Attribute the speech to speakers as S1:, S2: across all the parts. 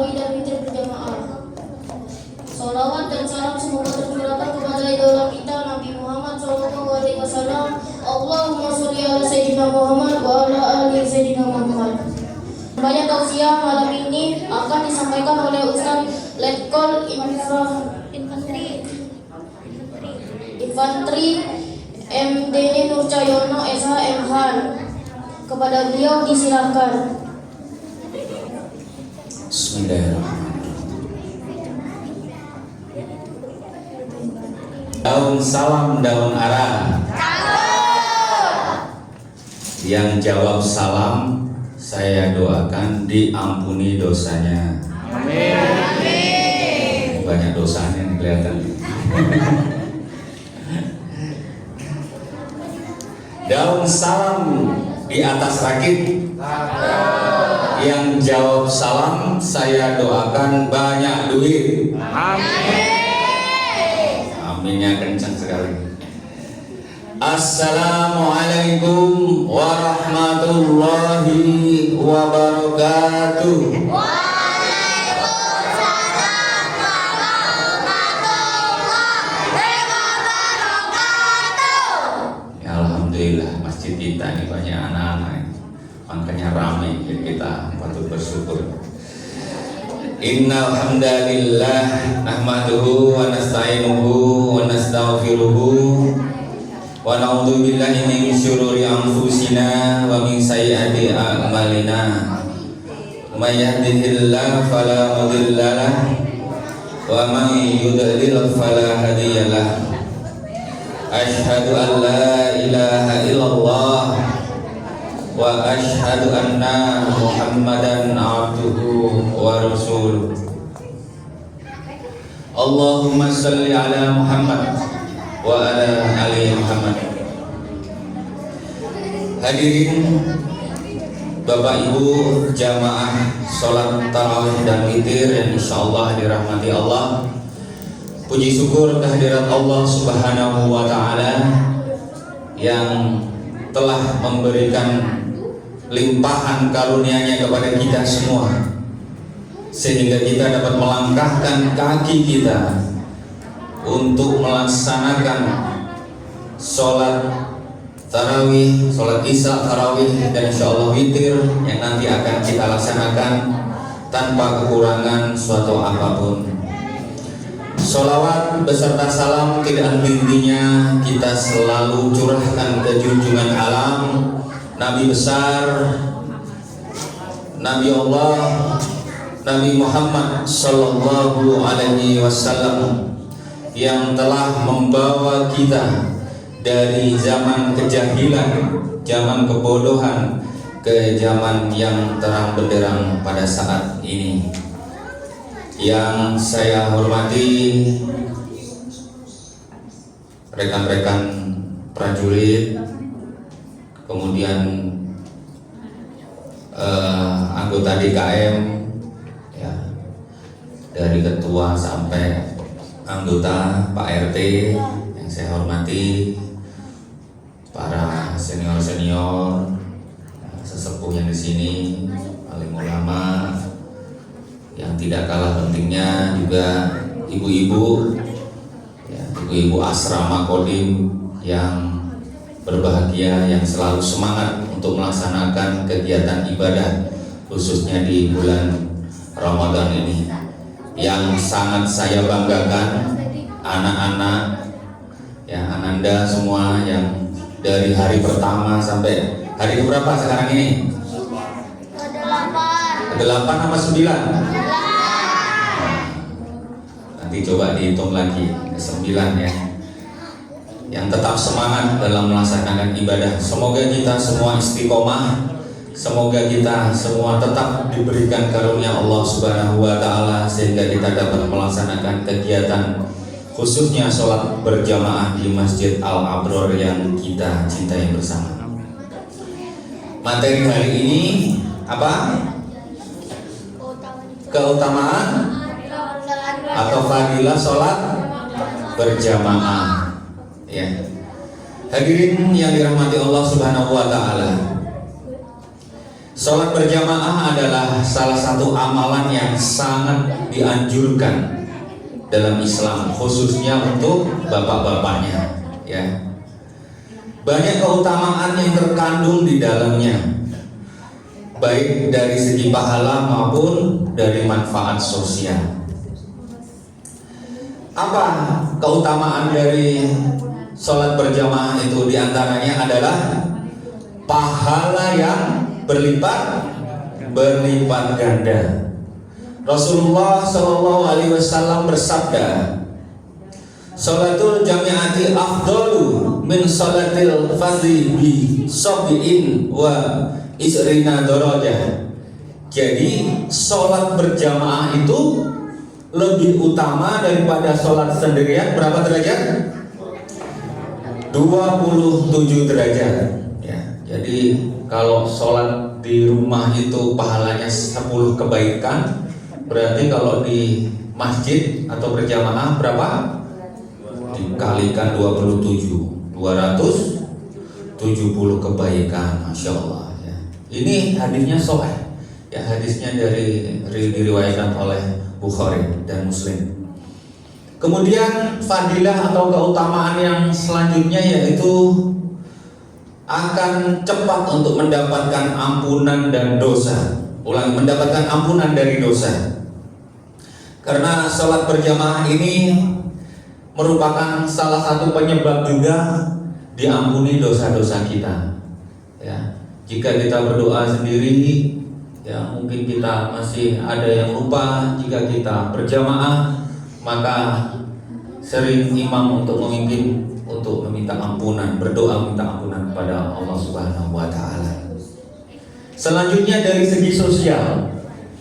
S1: tarawih dan witir berjamaah. Salawat dan salam semoga tercurahkan kepada idola kita Nabi Muhammad SAW. Allahumma sholli ala Sayyidina Muhammad wa ala ali Sayyidina Muhammad. Banyak tausiah malam ini akan disampaikan oleh Ustaz Letkol Infantri MDD Nur Cahyono SHMH. Kepada beliau disilakan.
S2: Bismillahirrahmanirrahim. Daun salam, daun arah. Yang jawab salam, saya doakan diampuni dosanya. Amin. Banyak dosanya nih kelihatan. Daun salam di atas rakit. Yang jawab salam, saya doakan banyak duit. Amin. Aminnya kencang sekali. Assalamualaikum warahmatullahi wabarakatuh.
S3: Waalaikumsalam warahmatullahi wabarakatuh.
S2: Ya, alhamdulillah masjid kita ini banyak anak-anak, makanya ramai. Kita patut bersyukur. Innal hamdalillah nahmaduhu wa nasta'inuhu wa nastaghfiruhu wa na'udzu billahi min syururi anfusina wa min sayyiati a'malina. May yahdihillahu fala mudilla lahu wa may yudlil fala hadiya lahu. Asyhadu an la ilaha illallah wa asyhadu anna Muhammadan abduhu wa rasuluh. Allahumma salli ala Muhammad wa ala ali Muhammad. Hadirin Bapak Ibu jamaah sholat tarawih dan witir yang insyaallah dirahmati Allah. Puji syukur kehadirat Allah Subhanahu wa taala yang telah memberikan limpahan karunia-Nya kepada kita semua, sehingga kita dapat melangkahkan kaki kita untuk melaksanakan sholat tarawih, sholat isya tarawih, dan insyaallah witir yang nanti akan kita laksanakan tanpa kekurangan suatu apapun. Sholawat beserta salam tidak henti-hentinya kita selalu curahkan ke junjungan alam, Nabi besar, Nabi Allah, Nabi Muhammad Sallallahu Alaihi Wasallam, yang telah membawa kita dari zaman kejahilan, zaman kebodohan, ke zaman yang terang benderang pada saat ini. Yang saya hormati rekan-rekan prajurit, kemudian anggota DKM, ya, dari ketua sampai anggota, Pak RT yang saya hormati, para senior-senior, sesepuh yang di sini, alim ulama, yang tidak kalah pentingnya juga ibu-ibu, ya, ibu-ibu asrama Kodim yang berbahagia, yang selalu semangat untuk melaksanakan kegiatan ibadah khususnya di bulan Ramadan ini. Yang sangat saya banggakan anak-anak, ya, Ananda semua yang dari hari pertama sampai hari berapa sekarang ini? 8 apa 9? Nanti coba dihitung lagi, 9 ya. Yang tetap semangat dalam melaksanakan ibadah. Semoga kita semua istiqomah, semoga kita semua tetap diberikan karunia Allah Subhanahu wa taala sehingga kita dapat melaksanakan kegiatan khususnya sholat berjamaah di Masjid Al-Abror yang kita cintai bersama. Materi hari ini apa? Keutamaan atau fadilah sholat berjamaah, ya. Hadirin yang dirahmati Allah Subhanahu wa taala, Sholat berjamaah adalah salah satu amalan yang sangat dianjurkan dalam Islam, khususnya untuk bapak-bapaknya, ya. Banyak keutamaan yang terkandung di dalamnya, baik dari segi pahala maupun dari manfaat sosial. Apa keutamaan dari sholat berjamaah itu? Diantaranya adalah pahala yang berlipat ganda. Rasulullah SAW bersabda, "Sholatul jami'ati afdalu min sholatil fardhi bi sab'in wa isrina darajah." Jadi sholat berjamaah itu lebih utama daripada sholat sendirian. Berapa derajat? 27 derajat, ya. Jadi kalau sholat di rumah itu pahalanya 10 kebaikan, berarti kalau di masjid atau berjamaah berapa? Dikalikan 27, 270 kebaikan, Masya Allah, ya. Ini hadisnya sahih, ya, hadisnya diriwayatkan oleh Bukhari dan Muslim. Kemudian fadilah atau keutamaan yang selanjutnya yaitu akan cepat untuk mendapatkan ampunan dan dosa. Mendapatkan ampunan dari dosa. Karena sholat berjamaah ini merupakan salah satu penyebab juga diampuni dosa-dosa kita, ya. Jika kita berdoa sendiri, ya, mungkin kita masih ada yang lupa. Jika kita berjamaah, maka sering imam untuk memimpin untuk meminta ampunan, berdoa minta ampunan kepada Allah Subhanahu wa taala. Selanjutnya dari segi sosial.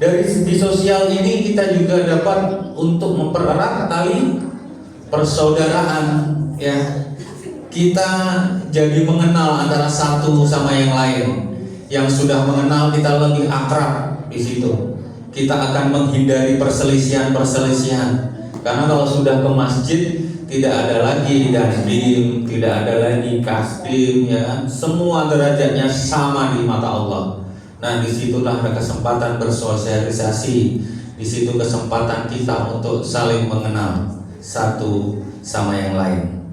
S2: Dari segi sosial ini kita juga dapat untuk mempererat tali persaudaraan, ya. Kita jadi mengenal antara satu sama yang lain. Yang sudah mengenal kita lebih akrab di situ. Kita akan menghindari perselisihan-perselisihan. Karena kalau sudah ke masjid tidak ada lagi dandim, tidak ada lagi kasdim, ya. Semua derajatnya sama di mata Allah. Nah, disitulah ada kesempatan bersosialisasi. Di situ kesempatan kita untuk saling mengenal satu sama yang lain.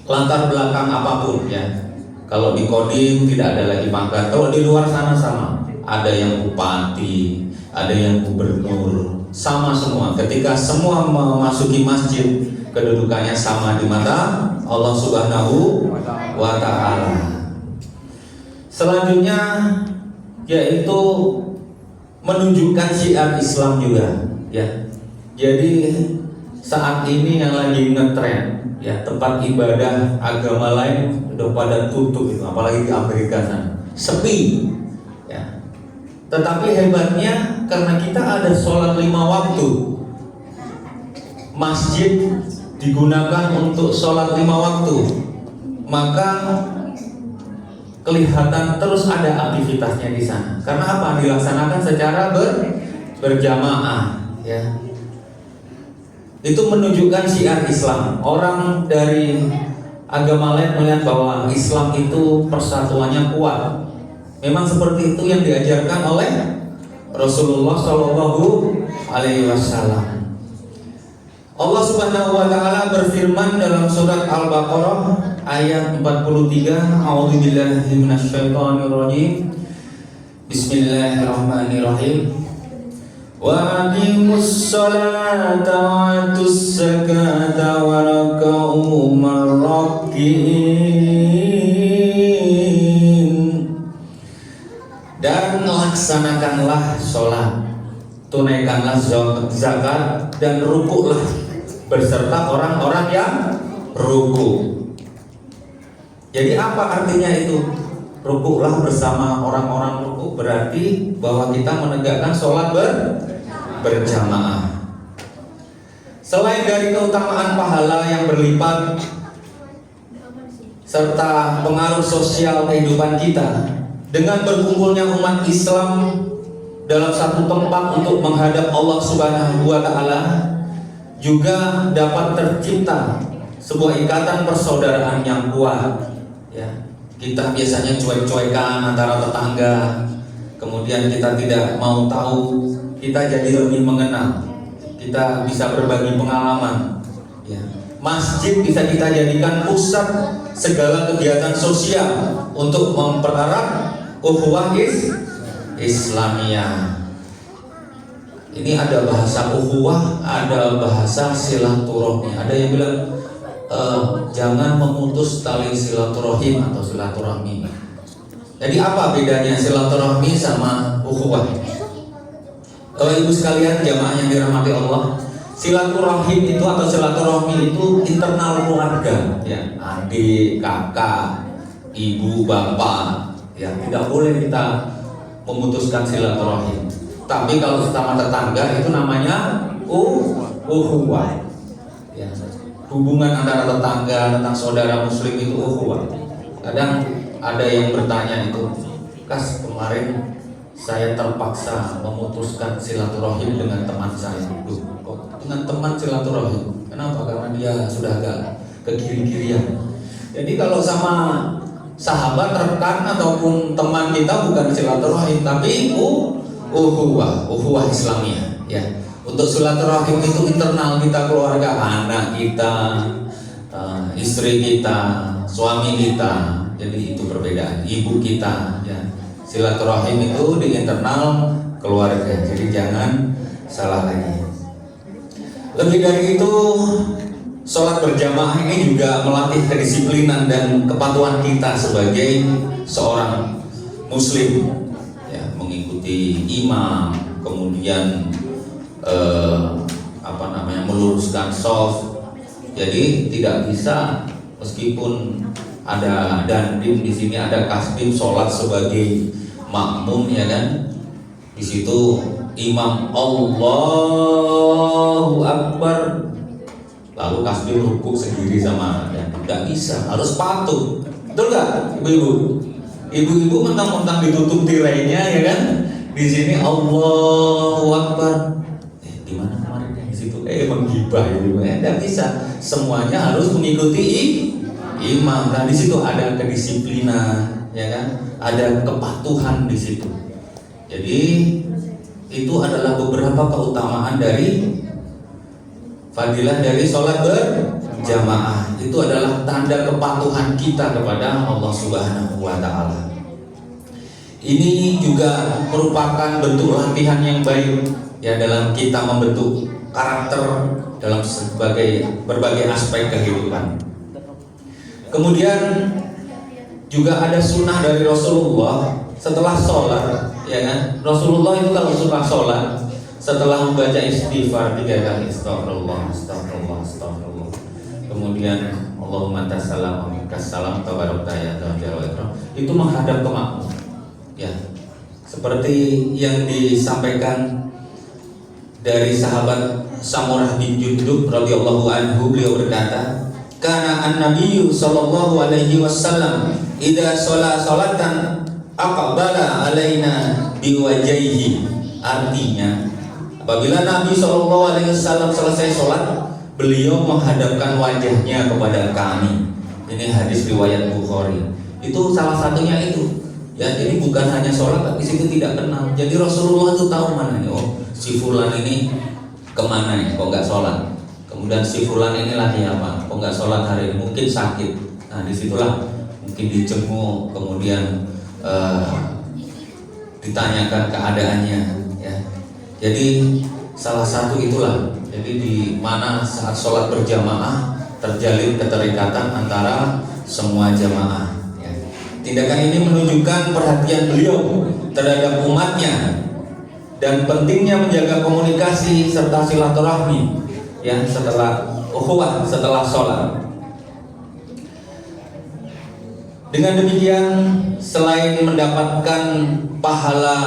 S2: Latar belakang apapun, ya. Kalau di Kodim tidak ada lagi pangkat. Kalau di luar sana sama. Ada yang bupati, ada yang gubernur, sama semua. Ketika semua memasuki masjid, kedudukannya sama di mata Allah Subhanahu wa taala. Selanjutnya yaitu menunjukkan syiar Islam juga, ya. Jadi saat ini yang lagi ngetren, ya, tempat ibadah agama lain udah pada tutup itu, apalagi di Amerika sana, sepi, ya. Tetapi hebatnya karena kita ada sholat 5 waktu, masjid digunakan untuk sholat 5 waktu, maka kelihatan terus ada aktivitasnya di sana. Karena apa? Dilaksanakan secara berjamaah, ya. Itu menunjukkan syiar Islam. Orang dari agama lain melihat bahwa Islam itu persatuannya kuat. Memang seperti itu yang diajarkan oleh Rasulullah Shallallahu Alaihi Wasallam. Allah Subhanahu wa taala berfirman dalam surat Al-Baqarah ayat 43, A'udzubillahi minasyaitonirrajim. Bismillahirrahmanirrahim. Wa aqimus sholata wa atuz zakata wa rak'u marrakiin. Dan laksanakanlah sholat, tunaikanlah zakat, dan rukuklah beserta orang-orang yang ruku. Jadi apa artinya itu? Rukuklah bersama orang-orang ruku berarti bahwa kita menegakkan sholat berjamaah. Selain dari keutamaan pahala yang berlipat serta pengaruh sosial kehidupan kita, dengan berkumpulnya umat Islam dalam satu tempat untuk menghadap Allah Subhanahu wa taala, juga dapat tercipta sebuah ikatan persaudaraan yang kuat, ya. Kita biasanya cuek-cuekan antara tetangga, kemudian kita tidak mau tahu, kita jadi lebih mengenal, kita bisa berbagi pengalaman. Ya. Masjid bisa kita jadikan pusat segala kegiatan sosial untuk mempererat ukhuwah Islamiyah. Ini ada bahasa ukhuwah, ada bahasa silaturahmi. Ada yang bilang jangan memutus tali silaturahim atau silaturahmi. Jadi apa bedanya silaturahmi sama ukhuwah? Ibu sekalian, jamaah yang dirahmati Allah, silaturahim itu atau silaturahmi itu internal keluarga, ya, adik, kakak, ibu, bapak, ya, tidak boleh kita memutuskan silaturahim. Tapi kalau sesama tetangga itu namanya ukhuwah. Ya. Hubungan antara tetangga tentang saudara muslim itu ukhuwah. Kadang ada yang bertanya itu, Kas, kemarin saya terpaksa memutuskan silaturahim dengan teman saya. Duh, kok dengan teman silaturahim? Kenapa? Karena dia sudah agak ke kiri-kirian. Jadi kalau sama sahabat, rekan ataupun teman kita bukan silaturahim, tapi ukhuwah Islamiyah. Ya. Untuk silaturahim itu internal kita, keluarga, anak kita, istri kita, suami kita. Jadi itu perbedaan. Ibu kita, ya. Silaturahim itu di internal keluarga. Jadi jangan salah lagi. Lebih dari itu, sholat berjamaah ini juga melatih kedisiplinan dan kepatuhan kita sebagai seorang muslim, ya, mengikuti imam, kemudian meluruskan shaf. Jadi tidak bisa, meskipun ada dandim di sini, ada kasdim sholat sebagai makmum, ya kan? Di situ imam Allahu Akbar, lalu kasdim rukuk sendiri sama, dan tidak bisa, harus patuh. Betul nggak, ibu-ibu? Ibu-ibu mentang-mentang ditutup tirainya, ya kan? Di sini Allahu Akbar. Di mana kemarin di situ? Menggibah itu, tidak bisa. Semuanya harus mengikuti imam. Nah, di situ ada kedisiplinan, ya kan? Ada kepatuhan di situ. Jadi itu adalah beberapa keutamaan dari fadilah dari sholat berjamaah. Itu adalah tanda kepatuhan kita kepada Allah Subhanahu wa Ta'ala. Ini juga merupakan bentuk latihan yang baik, ya, dalam kita membentuk karakter dalam berbagai aspek kehidupan. Kemudian juga ada sunnah dari Rasulullah setelah sholat, ya kan? Rasulullah itu kalau sunnah sholat setelah membaca istighfar 3 kali, astagfirullah, astagfirullah, astagfirullah. Kemudian Allahumma tassalam wa minkas salam tabarakta ya dzal ikram, itu menghadap ke makmum. Ya. Seperti yang disampaikan dari sahabat Samurah bin Jundub radhiyallahu anhu, beliau berkata, "Kana an-nabiyyu sallallahu alaihi wasallam idza shalla sholatan aqbala alaina biwajhihi." Artinya, apabila Nabi sallallahu alaihi wasallam selesai sholat, beliau menghadapkan wajahnya kepada kami. Ini hadis riwayat Bukhari. Itu salah satunya itu. Ya, jadi bukan hanya sholat, tapi situ tidak kenal. Jadi Rasulullah itu tahu mana nih, oh si fulan ini kemana nih, kok nggak sholat. Kemudian si fulan ini lagi apa, kok nggak sholat hari ini, mungkin sakit. Nah, disitulah mungkin dijenguk, kemudian ditanyakan keadaannya. Ya, jadi salah satu itulah. Jadi di mana saat sholat berjamaah terjalin keterikatan antara semua jamaah. Tindakan ini menunjukkan perhatian beliau terhadap umatnya dan pentingnya menjaga komunikasi serta silaturahmi, ya, setelah ukhuwah, setelah sholat. Dengan demikian, selain mendapatkan pahala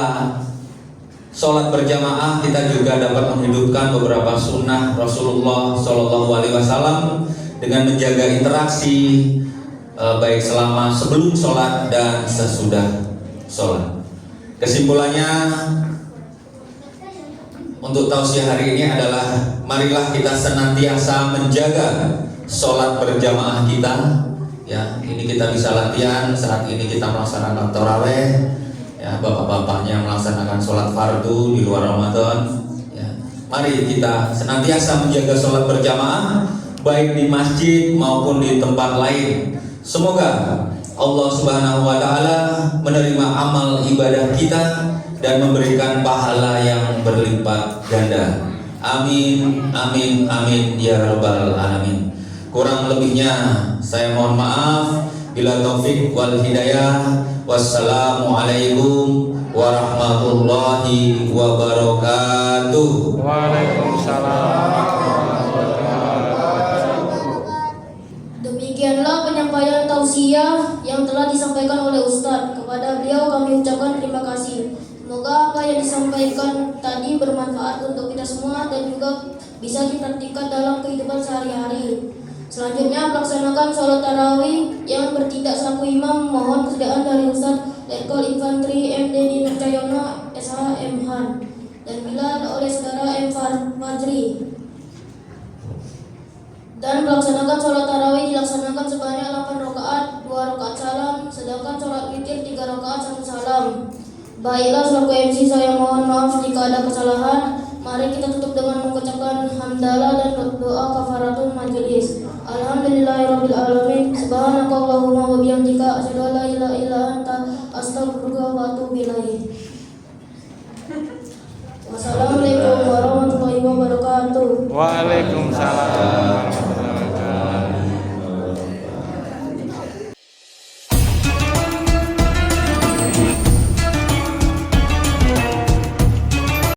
S2: sholat berjamaah, kita juga dapat menghidupkan beberapa sunnah Rasulullah SAW dengan menjaga interaksi baik selama sebelum sholat dan sesudah sholat. Kesimpulannya, untuk tausiah hari ini adalah marilah kita senantiasa menjaga sholat berjamaah kita. Ya, ini kita bisa latihan saat ini kita melaksanakan tarawih. ya bapak-bapaknya melaksanakan sholat fardu di luar Ramadan. Ya, mari kita senantiasa menjaga sholat berjamaah baik di masjid maupun di tempat lain. Semoga Allah Subhanahu wa taala menerima amal ibadah kita dan memberikan pahala yang berlipat ganda. Amin, amin, amin ya rabbal alamin. Kurang lebihnya saya mohon maaf. Bila taufik wal hidayah. Wassalamualaikum warahmatullahi wabarakatuh.
S4: Waalaikumsalam.
S1: Demikianlah penyampaian tausiah yang telah disampaikan oleh Ustadz. Kepada beliau kami ucapkan terima kasih. Semoga apa yang disampaikan tadi bermanfaat untuk kita semua dan juga bisa dipraktikkan dalam kehidupan sehari-hari. Selanjutnya melaksanakan sholat tarawih yang bertindak selaku imam. Mohon kesediaan dari Ustadz Letkol Infantri MD Nurcayono SH M Han dan Bilal oleh saudara M Fajri. Dan melaksanakan sholat tarawih dilaksanakan sebanyak 8 rakaat, 2 rakaat salam, sedangkan sholat witir 3 rakaat 1 salam. Baiklah, selaku MC saya mohon maaf jika ada kesalahan. Mari kita tutup dengan mengucapkan hamdalah dan doa kafaratul majelis. Alhamdulillahirabbil alamin. Subhanakallahumma wa bihamdika asyhadu an la ilaha illa anta astaghfiruka wa atubu ilaik. Wassalamualaikum warahmatullahi wabarakatuh.
S4: Waalaikumsalam.